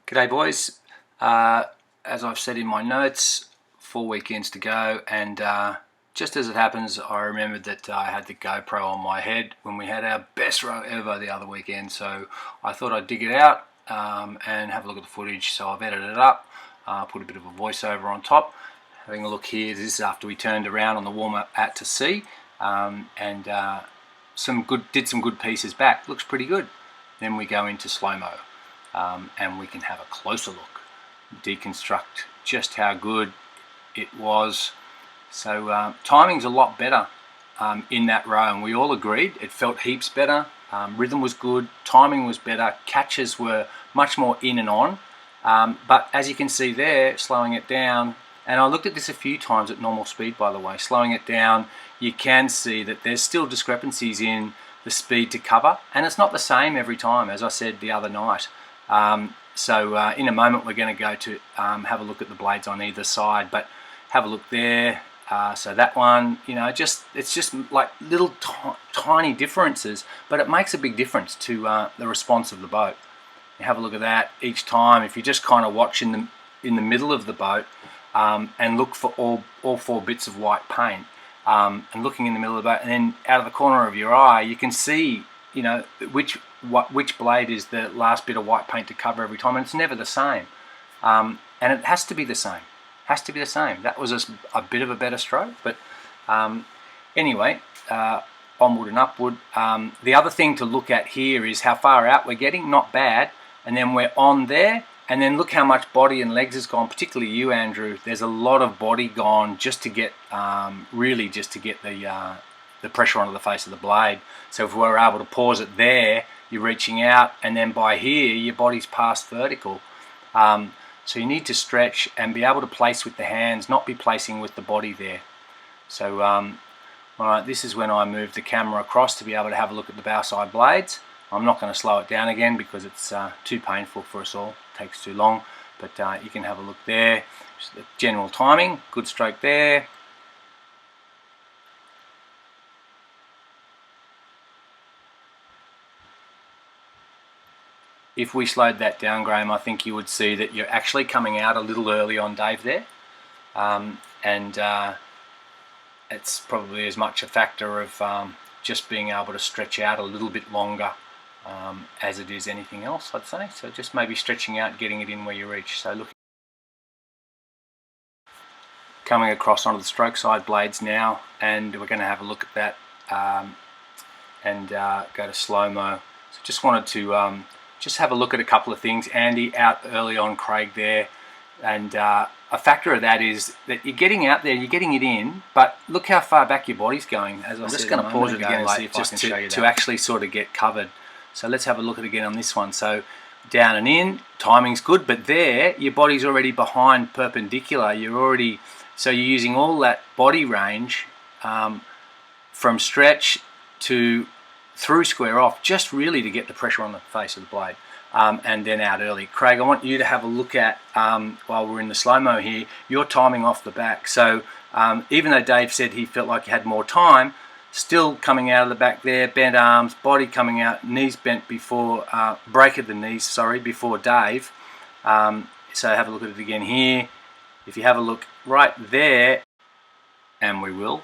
G'day boys, as I've said in my notes, 4 weekends to go, and just as it happens I remembered that I had the GoPro on my head when we had our best row ever the other weekend, so I thought I'd dig it out and have a look at the footage. So I've edited it up, put a bit of a voiceover on top. Having a look here, this is after we turned around on the warm-up at to sea, and did some good pieces back. Looks pretty good. Then we go into slow-mo. And we can have a closer look, deconstruct just how good it was. So timing's a lot better in that row, and we all agreed it felt heaps better. Rhythm was good, timing was better, catches were much more in and on, but as you can see there, slowing it down, and I looked at this a few times at normal speed by the way, slowing it down, you can see that there's still discrepancies in the speed to cover, and it's not the same every time, as I said the other night. In a moment we're going to go to have a look at the blades on either side, but have a look there. So that one, you know, it's just like little tiny differences, but it makes a big difference to the response of the boat. You have a look at that each time. If you just kind of watch in the middle of the boat and look for all 4 bits of white paint, and looking in the middle of the boat, and then out of the corner of your eye you can see, you know, which blade is the last bit of white paint to cover every time, and it's never the same. And it has to be the same. That was a bit of a better stroke, but anyway, onward and upward. The other thing to look at here is how far out we're getting. Not bad. And then we're on there, and then look how much body and legs has gone, particularly you, Andrew. There's a lot of body gone just to get really just to get the pressure onto the face of the blade. So if we're able to pause it there, you're reaching out, and then by here your body's past vertical. So you need to stretch and be able to place with the hands, not be placing with the body there. So alright, this is when I move the camera across to be able to have a look at the bow side blades. I'm not going to slow it down again because it's too painful for us all, it takes too long, but you can have a look there. Just the general timing, good stroke there. If we slowed that down, Graham, I think you would see that you're actually coming out a little early on Dave there. It's probably as much a factor of just being able to stretch out a little bit longer as it is anything else, I'd say. So just maybe stretching out, getting it in where you reach. So look, coming across onto the stroke side blades now, and we're going to have a look at that and go to slow-mo. So just wanted to just have a look at a couple of things. Andy out early on Craig there, and a factor of that is that you're getting out there, you're getting it in, but look how far back your body's going. As I'm just going to pause it again and see if I can show you that. To actually sort of get covered. So let's have a look at it again on this one. So down and in, timing's good, but there your body's already behind perpendicular. So you're using all that body range from stretch to through square off, just really to get the pressure on the face of the blade, and then out early. Craig, I want you to have a look at, while we're in the slow-mo here, your timing off the back. So even though Dave said he felt like he had more time, still coming out of the back there, bent arms, body coming out, knees bent before, break of the knees, sorry, before Dave. So have a look at it again here. If you have a look right there, and we will,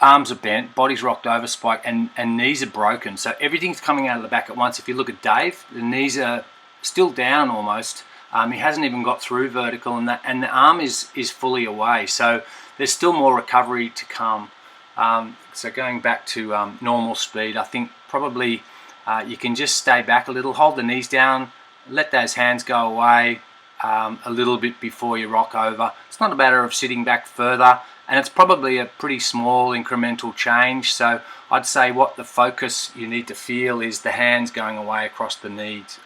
arms are bent, body's rocked over, spike, and knees are broken. So everything's coming out of the back at once. If you look at Dave, the knees are still down almost. He hasn't even got through vertical, and the arm is fully away. So there's still more recovery to come. So going back to normal speed, I think probably you can just stay back a little, hold the knees down, let those hands go away a little bit before you rock over. It's not a matter of sitting back further, and it's probably a pretty small incremental change. So I'd say what the focus you need to feel is the hands going away across the knees,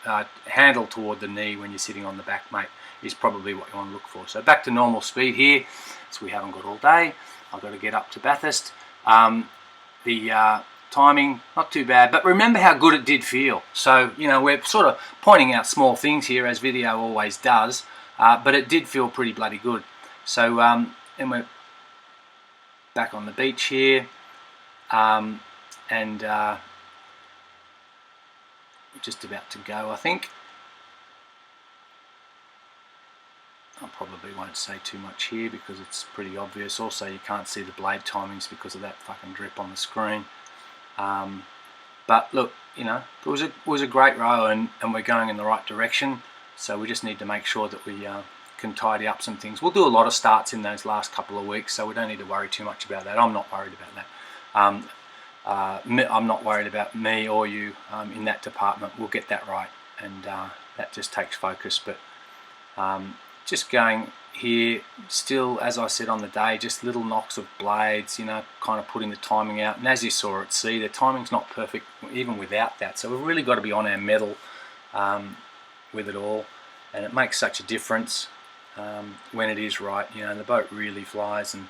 handle toward the knee when you're sitting on the back, mate, is probably what you want to look for. So back to normal speed here, so we haven't got all day. I've got to get up to Bathurst. The timing, not too bad, but remember how good it did feel. So, you know, we're sort of pointing out small things here, as video always does, but it did feel pretty bloody good. So, and we're back on the beach here, and we're just about to go, I think. I probably won't say too much here because it's pretty obvious. Also, you can't see the blade timings because of that fucking drip on the screen. But look, you know, it was a great row, and we're going in the right direction. So we just need to make sure that we can tidy up some things. We'll do a lot of starts in those last couple of weeks, so we don't need to worry too much about that. I'm not worried about that. I'm not worried about me or you in that department. We'll get that right, and that just takes focus. But just going here, still, as I said on the day, just little knocks of blades, you know, kind of putting the timing out. And as you saw at sea, the timing's not perfect even without that. So we've really got to be on our mettle with it all, and it makes such a difference when it is right. You know, the boat really flies. And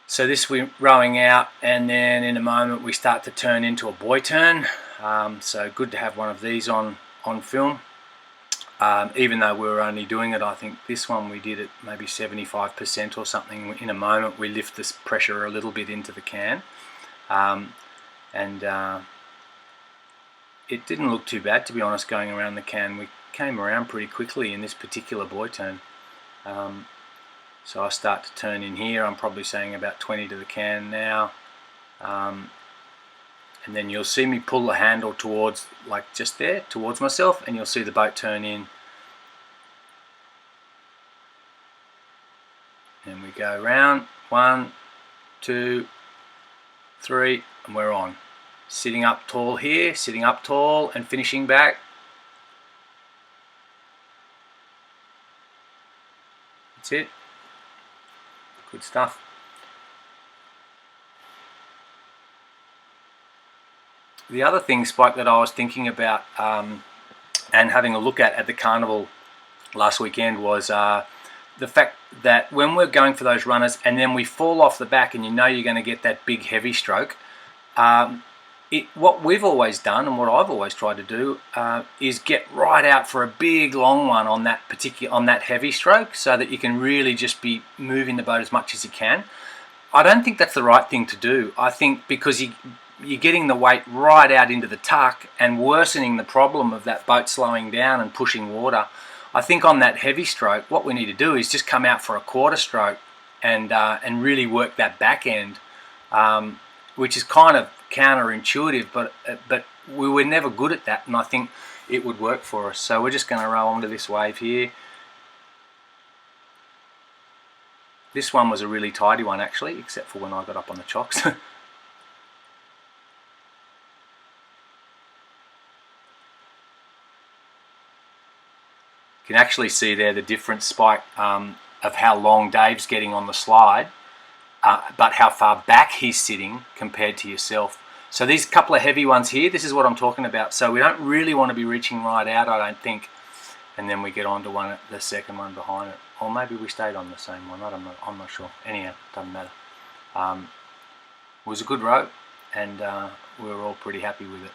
so this we're rowing out, and then in a moment we start to turn into a buoy turn. So good to have one of these on film. Even though we were only doing it, I think this one we did it maybe 75% or something. In a moment we lift this pressure a little bit into the can, and it didn't look too bad, to be honest, going around the can. We came around pretty quickly in this particular buoy turn. So I start to turn in here. I'm probably saying about 20 to the can now. And then you'll see me pull the handle towards, like just there, towards myself, and you'll see the boat turn in. And we go round, 1, 2, 3, and we're on. Sitting up tall here, sitting up tall and finishing back. That's it. Good stuff. The other thing, Spike, that I was thinking about and having a look at the carnival last weekend was the fact that when we're going for those runners and then we fall off the back and you know you're going to get that big heavy stroke, what we've always done and what I've always tried to do is get right out for a big long one on that heavy stroke, so that you can really just be moving the boat as much as you can. I don't think that's the right thing to do. I think because you're getting the weight right out into the tuck and worsening the problem of that boat slowing down and pushing water. I think on that heavy stroke, what we need to do is just come out for a quarter stroke and really work that back end, which is kind of counterintuitive, but we were never good at that, and I think it would work for us. So we're just going to row onto this wave here. This one was a really tidy one actually, except for when I got up on the chocks. You can actually see there the difference, Spike, of how long Dave's getting on the slide, but how far back he's sitting compared to yourself. So these couple of heavy ones here, this is what I'm talking about. So we don't really want to be reaching right out, I don't think. And then we get on to the second one behind it. Or maybe we stayed on the same one, I'm not sure. Anyhow, doesn't matter. It was a good row, and we were all pretty happy with it.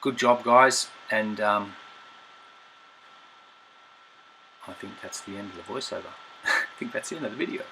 Good job, guys, and I think that's the end of the voiceover. I think that's the end of the video.